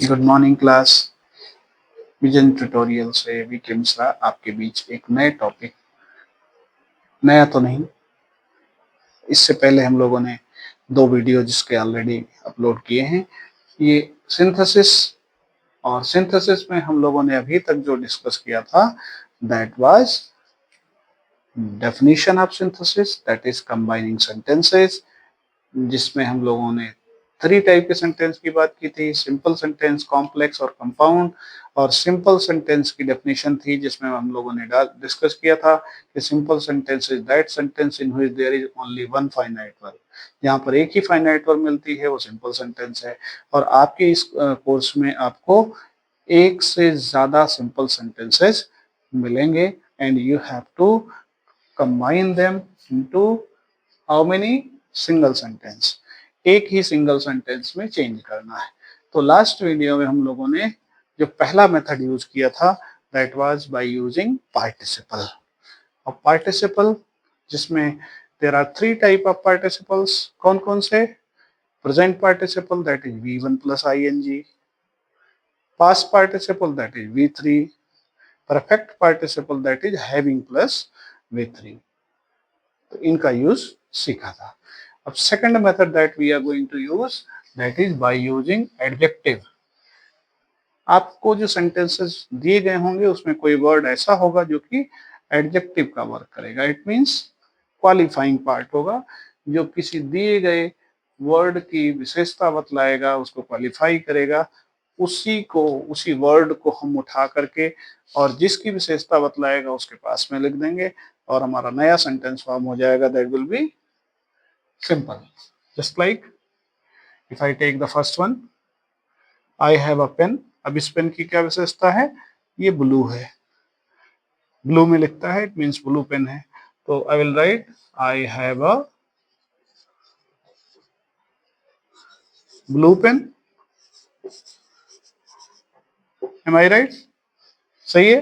Good morning class. Vision tutorial से VK Mishra आपके बीच एक नए टॉपिक, नया तो नहीं, इससे पहले हम लोगों ने दो वीडियो जिसके ऑलरेडी अपलोड किए हैं, ये सिंथेसिस। और सिंथेसिस में हम लोगों ने अभी तक जो डिस्कस किया था that was definition of synthesis, that is combining sentences, जिसमें हम लोगों ने 3 टाइप के सेंटेंस की बात की थी, सिंपल सेंटेंस, कॉम्प्लेक्स और कंपाउंड। और सिंपल सेंटेंस की डेफिनेशन थी जिसमें हम लोगों ने डिस्कस किया था कि simple sentence is that sentence in which there is only one finite verb. जहाँ पर एक ही फाइनाइट वर्ब मिलती है वो सिंपल सेंटेंस है। और आपके इस कोर्स में आपको एक से ज्यादा सिंपल सेंटेंसेस मिलेंगे and you have to combine them into how many single sentence, एक ही सिंगल सेंटेंस में चेंज करना है। तो लास्ट वीडियो में हम लोगों ने जो पहला मेथड यूज किया था that was by using participle. और पार्टिसिपल जिसमें there are 3 type of participles, कौन कौन से? Present participle that is V1 plus ing, past participle that is V3, perfect participle that is having plus V3। तो इनका use सीखा था। अब second method that we are going to use that is by using adjective. आपको जो sentences दिए गए होंगे उसमें कोई वर्ड ऐसा होगा जो कि एडजेक्टिव का वर्क करेगा, इट मींस क्वालिफाइंग पार्ट होगा, जो किसी दिए गए वर्ड की विशेषता बतलाएगा, उसको क्वालिफाई करेगा। उसी वर्ड को हम उठा करके और जिसकी विशेषता बतलाएगा उसके पास में लिख देंगे और हमारा नया सेंटेंस फॉर्म हो जाएगा, that will be simple. Just like if I take the first one, I have a pen. अब इस पेन की क्या विशेषता है? ये ब्लू है, ब्लू में लिखता है, इट मींस ब्लू पेन है। तो I will write I have a blue pen. Am I right? सही है?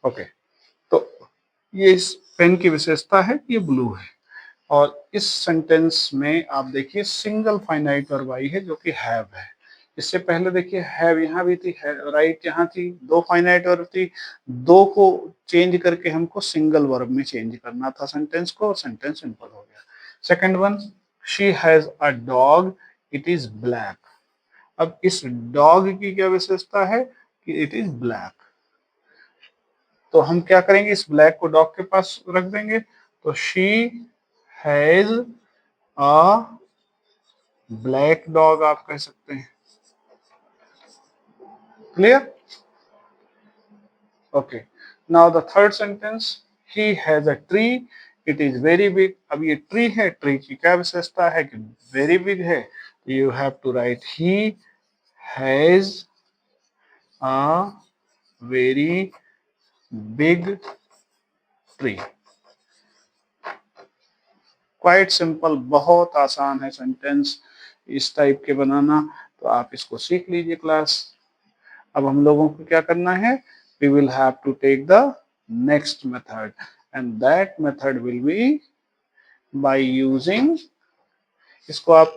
ओके। तो ये इस पेन की विशेषता है कि ये ब्लू है। और इस सेंटेंस में आप देखिए सिंगल फाइनाइट वर्ब आई है जो कि हैव है। इससे पहले देखिए हैव यहाँ भी थी, राइट यहाँ थी, दो फाइनाइट वर्ब थी, दो को चेंज करके हमको सिंगल वर्ब में चेंज करना था सेंटेंस को, और सेंटेंस सिंपल हो गया। Second one, she has a dog, it is black. अब इस डॉग की क्या विशेषता है कि इट इज ब्लैक। तो हम क्या करेंगे, इस ब्लैक को डॉग के पास रख देंगे। तो she has a black dog आप कह सकते हैं। Clear? Okay. Now the third sentence, he has a tree, it is very big. अब ये ट्री है, ट्री की क्या विशेषता है कि वेरी बिग है। You have to write he has a very big tree. Quite simple, बहुत आसान है सेंटेंस इस टाइप के बनाना। तो आप इसको सीख लीजिए क्लास। अब हम लोगों को क्या करना है, we will have to take the next method and that method will be by using, इसको आप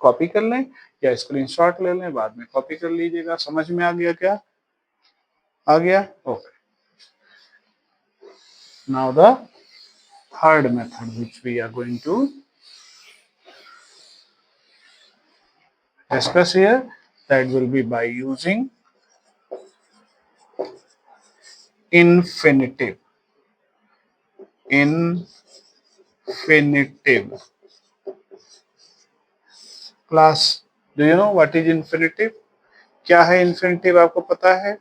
कॉपी कर लें या स्क्रीनशॉट ले लें, बाद में कॉपी कर लीजिएगा। समझ में आ गया क्या? आ गया? Okay. Now the third method which we are going to discuss here, that will be by using infinitive. Infinitive. Class, do you know what is infinitive? क्या है infinitive, आपको पता है?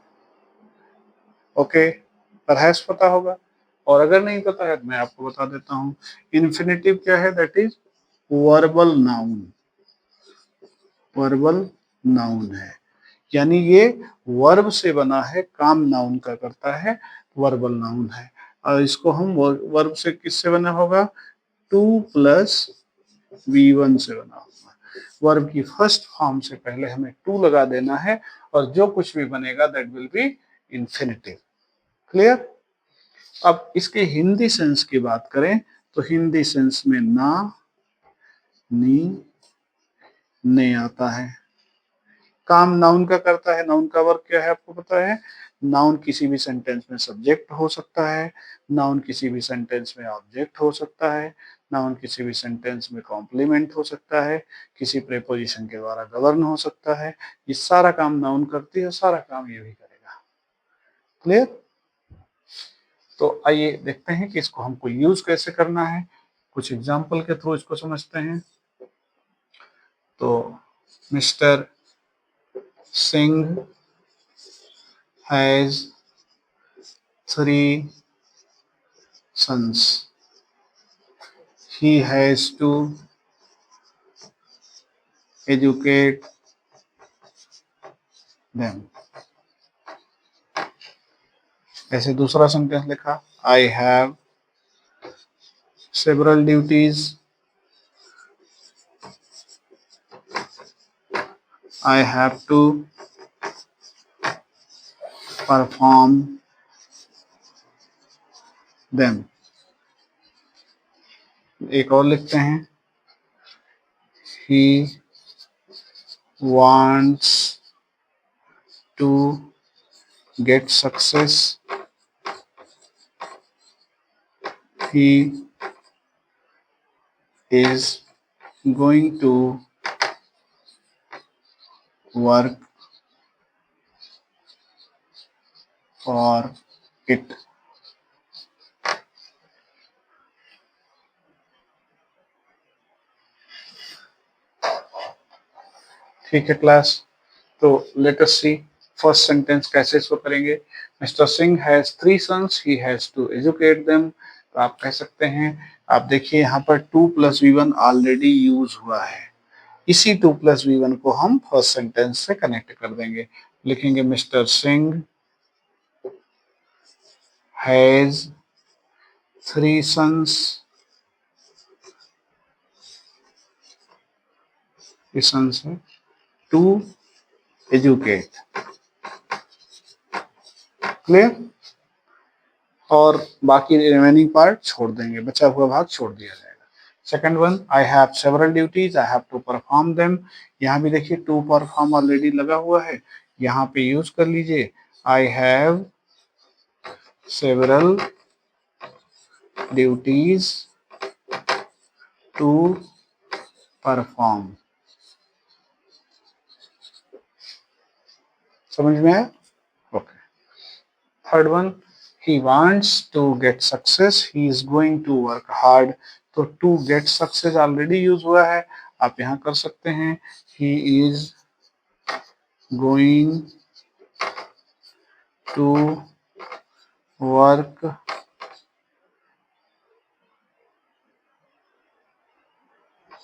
ओके, परहैप्स पता होगा, और अगर नहीं पता है तो मैं आपको बता देता हूँ। infinitive क्या है? That is verbal noun. Verbal noun है, यानी ये वर्ब से बना है, काम नाउन का करता है, वर्बल नाउन है। और इसको हम वर्ब से किससे बना होगा? 2 प्लस V1 से बना होगा। वर्ब की फर्स्ट फॉर्म से पहले हमें 2 लगा देना है और जो कुछ भी बनेगा that will B infinitive. Clear? अब इसके हिंदी सेंस की बात करें तो हिंदी सेंस में ना, नी, ने आता है। काम नाउन का करता है। नाउन का वर्क क्या है आपको पता है? नाउन किसी भी सेंटेंस में सब्जेक्ट हो सकता है, नाउन किसी भी सेंटेंस में ऑब्जेक्ट हो सकता है, नाउन किसी भी सेंटेंस में कॉम्प्लीमेंट हो सकता है, किसी प्रीपोजिशन के द्वारा गवर्न हो सकता है। ये सारा काम नाउन करती है, सारा काम ये भी करेगा। क्लियर? तो आइए देखते हैं कि इसको हमको यूज कैसे करना है। कुछ एग्जाम्पल के थ्रू इसको समझते हैं। तो mister Singh has 3 sons. He has to educate them. ऐसे दूसरा सेंटेंस लिखा, I have several duties. I have to perform them. एक और लिखते हैं, He wants to get success. He is going to work for it. ठीक है क्लास, तो let us see first sentence कैसे इसको करेंगे। Mister Singh has 3 sons, he has to educate them. तो आप कह सकते हैं, आप देखिए यहाँ पर 2 + V1 ऑलरेडी यूज हुआ है, इसी 2 + V1 को हम फर्स्ट सेंटेंस से कनेक्ट कर देंगे। लिखेंगे mister Singh has 3 sons, sons है, टू एजुकेट। क्लियर? और बाकी रिमेनिंग पार्ट छोड़ देंगे, बचा हुआ भाग छोड़ दिया जाएगा। Second one, I have several duties, I have to perform them. यहाँ भी देखिए टू परफॉर्म ऑलरेडी लगा हुआ है, यहाँ पे यूज कर लीजिए, I have several duties to perform. समझ में आया? Okay. Third one, he wants to get success, he is going to work hard। तो to get success already use हुआ है, आप यहाँ कर सकते हैं he is going to work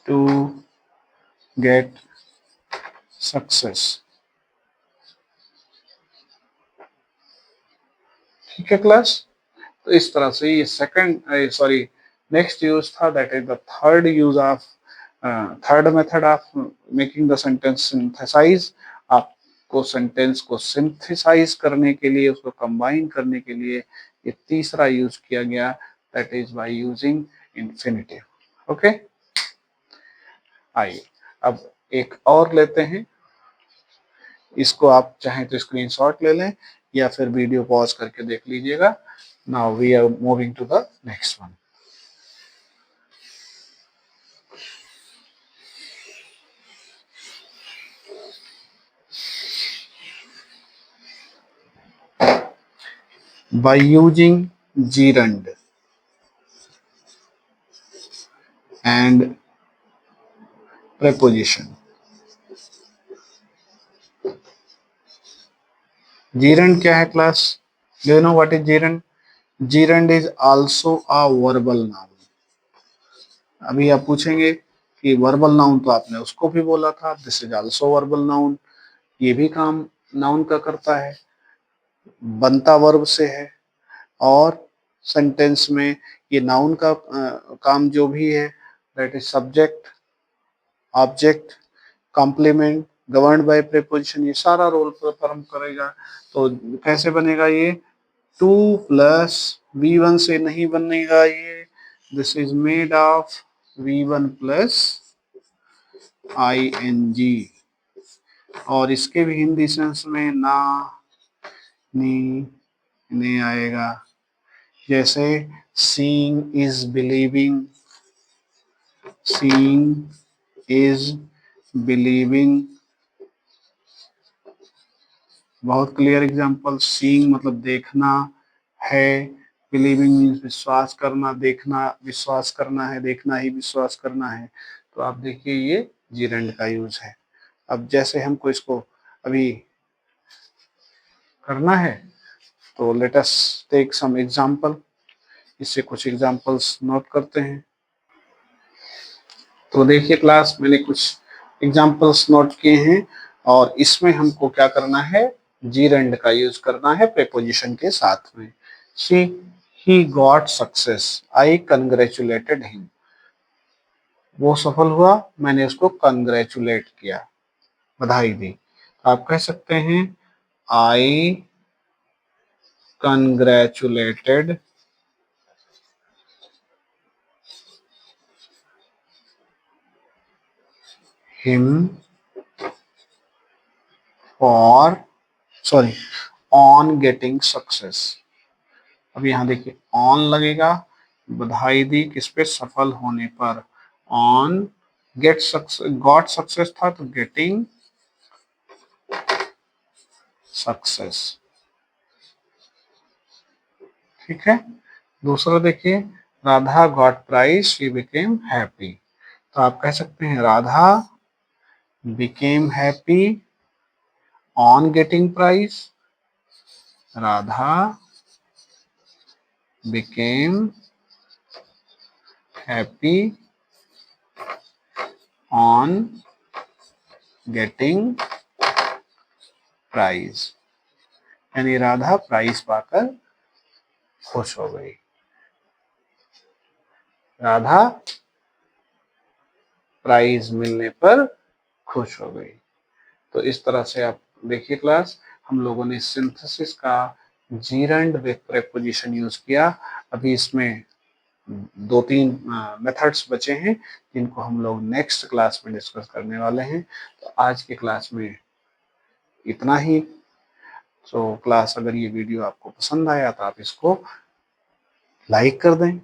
to get success। ठीक है क्लास? तो इस तरह से ये सेकंड नेक्स्ट यूज था, that is the third use of third method of making the sentence synthesize. आपको सेंटेंस को सिंथेसाइज करने के लिए, उसको कंबाइन करने के लिए ये तीसरा यूज किया गया, that is by using infinitive. Okay, आइए अब एक और लेते हैं, इसको आप चाहें तो स्क्रीनशॉट ले लें या फिर वीडियो पॉज करके देख लीजिएगा। Now we are moving to the next one. By using gerund and preposition। gerund क्या है class? Do you know what is gerund? gerund is also a verbal noun। अभी आप पूछेंगे कि वर्बल नाउन तो आपने उसको भी बोला था, this is also verbal noun. ये भी काम नाउन का करता है, बनता वर्ब से है, और सेंटेंस में ये नाउन का काम जो भी है, that is subject, object, complement, governed by preposition, ये सारा रोल परफॉर्म करेगा। तो कैसे बनेगा ये? 2 + V1 से नहीं बनेगा ये, this is made of V1 + ing। और इसके भी हिंदी सेंस में ना, नी, ने आएगा। जैसे seeing is believing, seeing is believing, बहुत क्लियर एग्जांपल। सीइंग मतलब देखना है, बिलीविंग मीन्स विश्वास करना, देखना विश्वास करना है, देखना ही विश्वास करना है। तो आप देखिए ये जीरेंड का यूज है। अब जैसे हमको इसको अभी करना है तो let us take some example. इससे कुछ एग्जांपल्स नोट करते हैं। तो देखिए क्लास, मैंने कुछ एग्जांपल्स नोट किए हैं और इसमें हमको क्या करना है, जीरेंड का यूज करना है प्रीपोजिशन के साथ में। See he got success, I congratulated him. वो सफल हुआ, मैंने उसको कंग्रेचुलेट किया, बधाई दी। आप कह सकते हैं I congratulated him for, sorry, on getting success. अब यहाँ देखिए ऑन लगेगा, बधाई दी किस पे, सफल होने पर। On get success, got success था तो गेटिंग सक्सेस। ठीक है। दूसरा देखिए, Radha got prize she became happy. तो आप कह सकते हैं Radha became happy on getting prize, Radha became happy on getting prize, यानी राधा प्राइज पाकर खुश हो गई। राधा प्राइज मिलने पर खुश हो गई। तो इस तरह से आप देखिए क्लास, हम लोगों ने सिंथेसिस का जीरेंड विथ प्रीपोजिशन यूज किया। अभी इसमें दो तीन मेथड्स बचे हैं जिनको हम लोग नेक्स्ट क्लास में डिस्कस करने वाले हैं। तो आज के क्लास में इतना ही। तो क्लास, अगर ये वीडियो आपको पसंद आया तो आप इसको लाइक कर दें,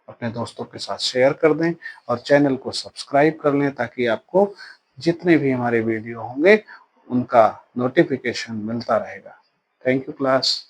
अपने दोस्तों के साथ शेयर कर दें और चैनल को सब्सक्राइब कर लें ताकि आपको जितने भी हमारे वीडियो होंगे उनका नोटिफिकेशन मिलता रहेगा। Thank you class.